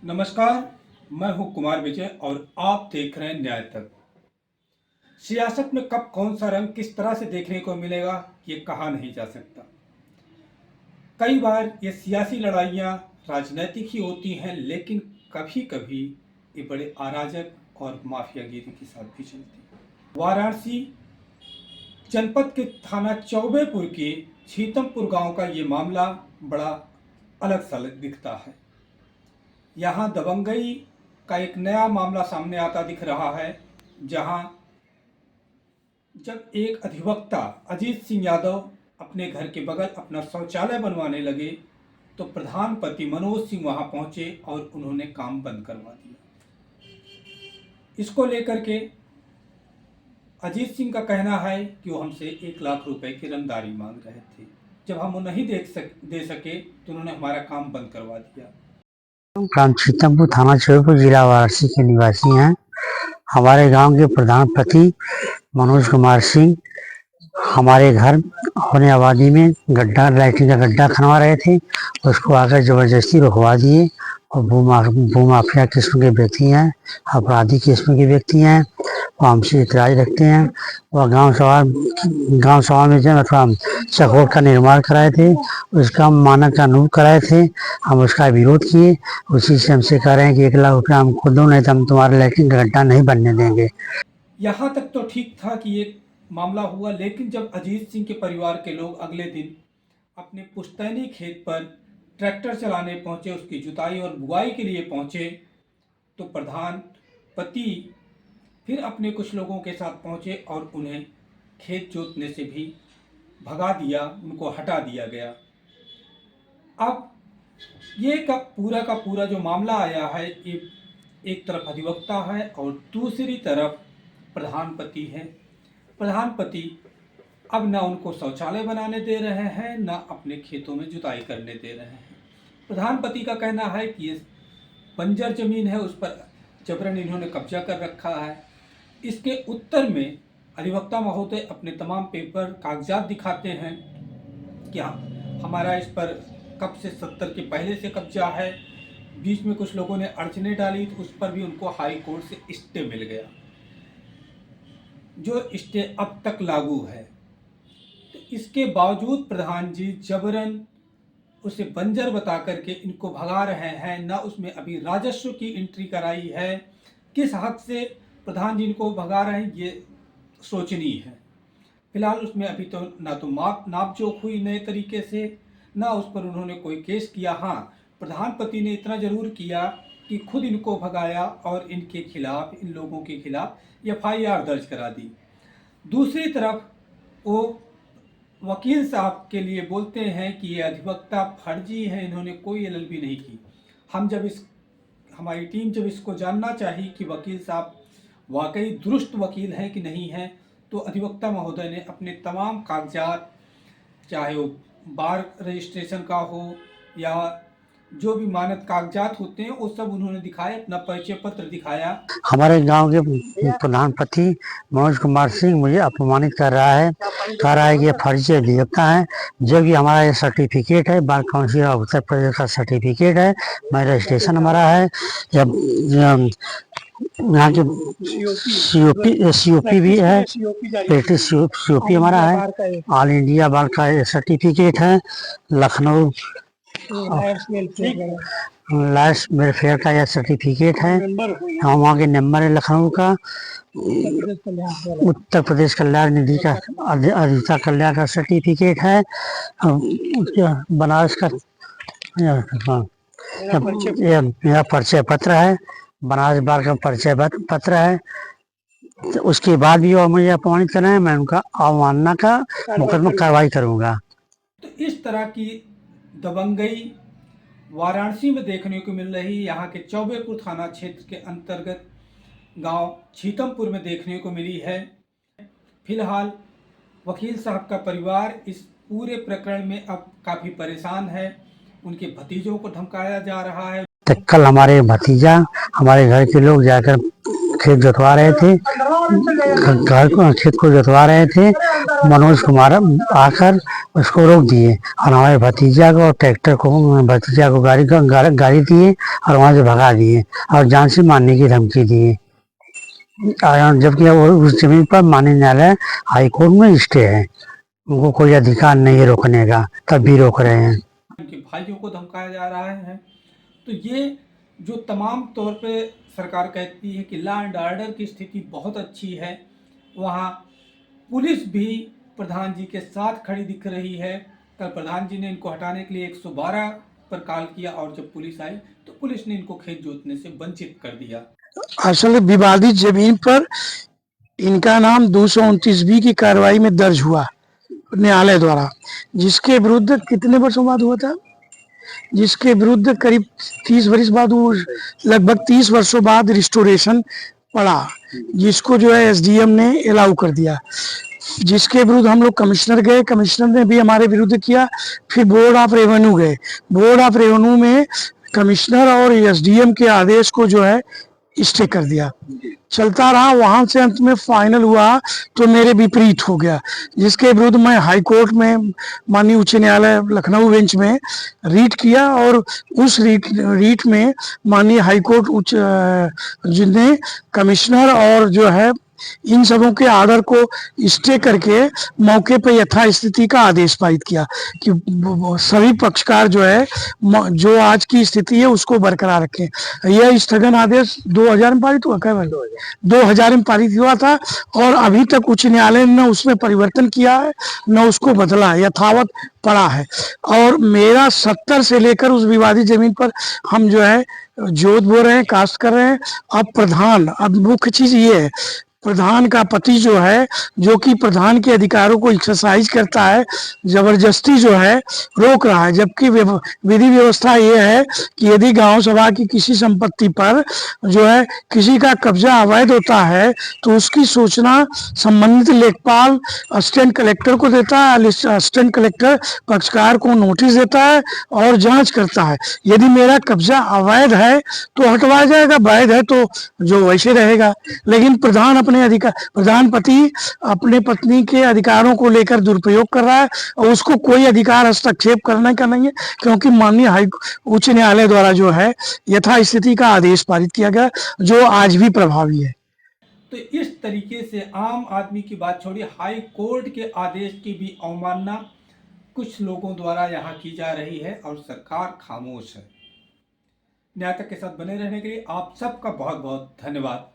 नमस्कार, मैं हूं कुमार विजय और आप देख रहे हैं न्याय तक। सियासत में कब कौन सा रंग किस तरह से देखने को मिलेगा ये कहा नहीं जा सकता। कई बार ये सियासी लड़ाइयाँ राजनीतिक ही होती हैं, लेकिन कभी कभी ये बड़े अराजक और माफियागिरी के साथ भी चलती हैं। वाराणसी जनपद के थाना चौबेपुर के छीतमपुर गांव का ये मामला बड़ा अलग सा दिखता है। यहाँ दबंगई का एक नया मामला सामने आता दिख रहा है, जहाँ जब एक अधिवक्ता अजीत सिंह यादव अपने घर के बगल अपना शौचालय बनवाने लगे तो प्रधान पति मनोज सिंह वहां पहुंचे और उन्होंने काम बंद करवा दिया। इसको लेकर के अजीत सिंह का कहना है कि वो हमसे 1 लाख रुपए की रंगदारी मांग रहे थे। जब हम वो नहीं दे सके तो उन्होंने हमारा काम बंद करवा दिया। ग्राम छीतमपुर, थाना चौबेपुर, जिला वाराणसी के निवासी हैं। हमारे गांव के प्रधान पति मनोज कुमार सिंह हमारे घर होने आबादी में गड्ढा, लैट्रिन का गड्ढा खनवा रहे थे। उसको आकर जबरदस्ती रुकवा दिए और भूमाफिया किस्म के व्यक्ति हैं, अपराधी किस्म के व्यक्ति हैं। वो हमसे इतराज रखते हैं। वह गांव सभा में जब अथवा चकोर का निर्माण कराए थे, उसका मानक का अनुरूप कराए थे। हम उसका विरोध किए। उसी से हमसे कह रहे हैं कि 1 लाख रुपया हमको दो, नहीं तो हम तुम्हारा लैट्रिन का गड्ढा नहीं बनने देंगे। यहाँ तक तो ठीक था कि ये मामला हुआ, लेकिन जब अजीत सिंह के परिवार के लोग अगले दिन अपने पुश्तैनी खेत पर ट्रैक्टर चलाने पहुंचे, उसकी जुताई और बुआई के लिए पहुंचे, तो प्रधान पति फिर अपने कुछ लोगों के साथ पहुंचे और उन्हें खेत जोतने से भी भगा दिया, उनको हटा दिया गया। अब ये का पूरा जो मामला आया है, ये एक तरफ अधिवक्ता है और दूसरी तरफ प्रधान पति है। प्रधान पति अब ना उनको शौचालय बनाने दे रहे हैं, ना अपने खेतों में जुताई करने दे रहे हैं। प्रधान पति का कहना है कि ये बंजर जमीन है, उस पर जबरन इन्होंने कब्जा कर रखा है। इसके उत्तर में अधिवक्ता महोदय अपने तमाम पेपर कागजात दिखाते हैं कि हमारा इस पर कब से 70 के पहले से कब्जा है। बीच में कुछ लोगों ने अड़चने डाली तो उस पर भी उनको हाई कोर्ट से स्टे मिल गया, जो स्टे अब तक लागू है। तो इसके बावजूद प्रधान जी जबरन उसे बंजर बता करके इनको भगा रहे हैं। ना उसमें अभी राजस्व की एंट्री कराई है। किस हक से प्रधान जी इनको भगा रहे हैं ये सोचनीय है। फिलहाल उसमें अभी तो ना तो नाप जोख हुई नए तरीके से, ना उस पर उन्होंने कोई केस किया। हाँ, प्रधान पति ने इतना जरूर किया कि खुद इनको भगाया और इनके खिलाफ, इन लोगों के खिलाफ FIR दर्ज करा दी। दूसरी तरफ वो वकील साहब के लिए बोलते हैं कि ये अधिवक्ता फर्जी है, इन्होंने कोई LLB नहीं की। हमारी टीम जब इसको जानना चाहिए कि वकील साहब वाकई दुरुस्त वकील हैं कि नहीं हैं, तो अधिवक्ता महोदय ने अपने तमाम कागजात, चाहे वो बार रजिस्ट्रेशन का हो या जो भी मानक कागजात होते हैं, वो सब उन्होंने दिखाए, अपना परिचय पत्र दिखाया। हमारे गांव के प्रधान पति मनोज कुमार सिंह मुझे अपमानित कर रहा है। कह रहा है कि ये फर्जी अधिवक्ता है, जबकि हमारा ये सर्टिफिकेट है, bar council of Uttar Pradesh का सर्टिफिकेट है, मेरा रजिस्ट्रेशन हमारा है। यहाँ के COP भी है, प्रैक्टिस COP हमारा है, ऑल इंडिया बार का सर्टिफिकेट है, लखनऊ लास्ट वेलफेयर का यह सर्टिफिकेट है, वहाँ के नंबर है लखनऊ का, उत्तर प्रदेश कल्याण निधि का अधिवक्ता कल्याण का सर्टिफिकेट है, बनारस का यह परिचय पत्र है, बनारस बार का परिचय पत्र है। तो उसके बाद भी वो मुझे अपमानित कर रहे हैं, मैं उनका अवमानना का मुकदमा कार्रवाई करूंगा। तो इस तरह की दबंगई वाराणसी में देखने को मिल रही। यहाँ के चौबेपुर थाना क्षेत्र के अंतर्गत गांव छीतमपुर में देखने को मिली है। फिलहाल वकील साहब का परिवार इस पूरे प्रकरण में अब काफ़ी परेशान है। उनके भतीजों को धमकाया जा रहा है। कल हमारे भतीजा, हमारे घर के लोग जाकर खेत जोतवा रहे थे, खेत को जोतवा रहे थे। मनोज कुमार आकर उसको रोक दिए और हमारे भतीजा को और ट्रैक्टर को भतीजा को गाड़ी दिए और वहां से भगा दिए और जान से मारने की धमकी दिए। और जबकि वो उस जमीन पर माननीय न्यायालय हाई कोर्ट में स्टे है, उनको कोई अधिकार नहीं है रोकने का, तब भी रोक रहे हैं। उनके भाइयों को धमकाया जा रहा है। तो ये जो तमाम तौर पे सरकार कहती है कि लॉ एंड ऑर्डर की स्थिति बहुत अच्छी है, वहाँ पुलिस भी प्रधान जी के साथ खड़ी दिख रही है। कल प्रधान जी ने इनको हटाने के लिए 112 पर कॉल किया और जब पुलिस आई तो पुलिस ने इनको खेत जोतने से वंचित कर दिया। असल विवादित जमीन पर इनका नाम 229B की कार्रवाई में दर्ज हुआ न्यायालय द्वारा, जिसके विरुद्ध कितने वर्षों बाद हुआ था, जिसके विरुद्ध करीब 30 वर्ष बाद, वो लगभग 30 वर्षों बाद रिस्टोरेशन पड़ा, जिसको जो है एसडीएम ने अलाउ कर दिया, जिसके विरुद्ध हम लोग कमिश्नर गए, कमिश्नर ने भी हमारे विरुद्ध किया। फिर बोर्ड ऑफ रेवेन्यू गए, बोर्ड ऑफ रेवेन्यू में कमिश्नर और एसडीएम के आदेश को जो है स्टे कर दिया, चलता रहा। वहां से अंत में फाइनल हुआ तो मेरे विपरीत हो गया, जिसके विरुद्ध मैं हाई कोर्ट में माननीय उच्च न्यायालय लखनऊ बेंच में रीट किया और उस रीट में माननीय हाई कोर्ट उच्च ने कमिश्नर और जो है इन सबों के आर्डर को स्टे करके मौके पर यथास्थिति का आदेश पारित किया कि सभी पक्षकार जो है जो आज की स्थिति है उसको बरकरार रखें। यह स्थगन आदेश 2000 में पारित हुआ, क्या 2000 में पारित हुआ था और अभी तक उच्च न्यायालय ने उसमें परिवर्तन किया है न उसको बदला है, यथावत पड़ा है। और मेरा 70 से लेकर उस विवादित जमीन पर हम जो है जोत बो रहे हैं, कास्ट कर रहे हैं। अब मुख्य चीज ये है, प्रधान का पति जो है, जो कि प्रधान के अधिकारों को एक्सरसाइज करता है, जबरदस्ती जो है रोक रहा है। जबकि विधि व्यवस्था ये है कि यदि गांव सभा की किसी संपत्ति पर जो है किसी का कब्जा अवैध होता है तो उसकी सूचना संबंधित लेखपाल असिस्टेंट कलेक्टर को देता है, असिस्टेंट कलेक्टर पक्षकार को नोटिस देता है और जांच करता है। यदि मेरा कब्जा अवैध है तो हटवाया जाएगा, वैध है तो जो वैसे रहेगा। लेकिन प्रधान पति अपने पत्नी के अधिकारों को लेकर दुरुपयोग कर रहा है और उसको कोई अधिकार हस्तक्षेप करने का नहीं है, क्योंकि माननीय उच्च न्यायालय द्वारा जो है यथास्थिति का आदेश पारित किया गया, जो आज भी प्रभावी है। तो इस तरीके से आम आदमी की बात छोड़िए, हाई कोर्ट के आदेश की भी अवमानना कुछ लोगों द्वारा यहाँ की जा रही है और सरकार खामोश है। न्याय तक के साथ बने रहने के लिए आप सबका बहुत बहुत धन्यवाद।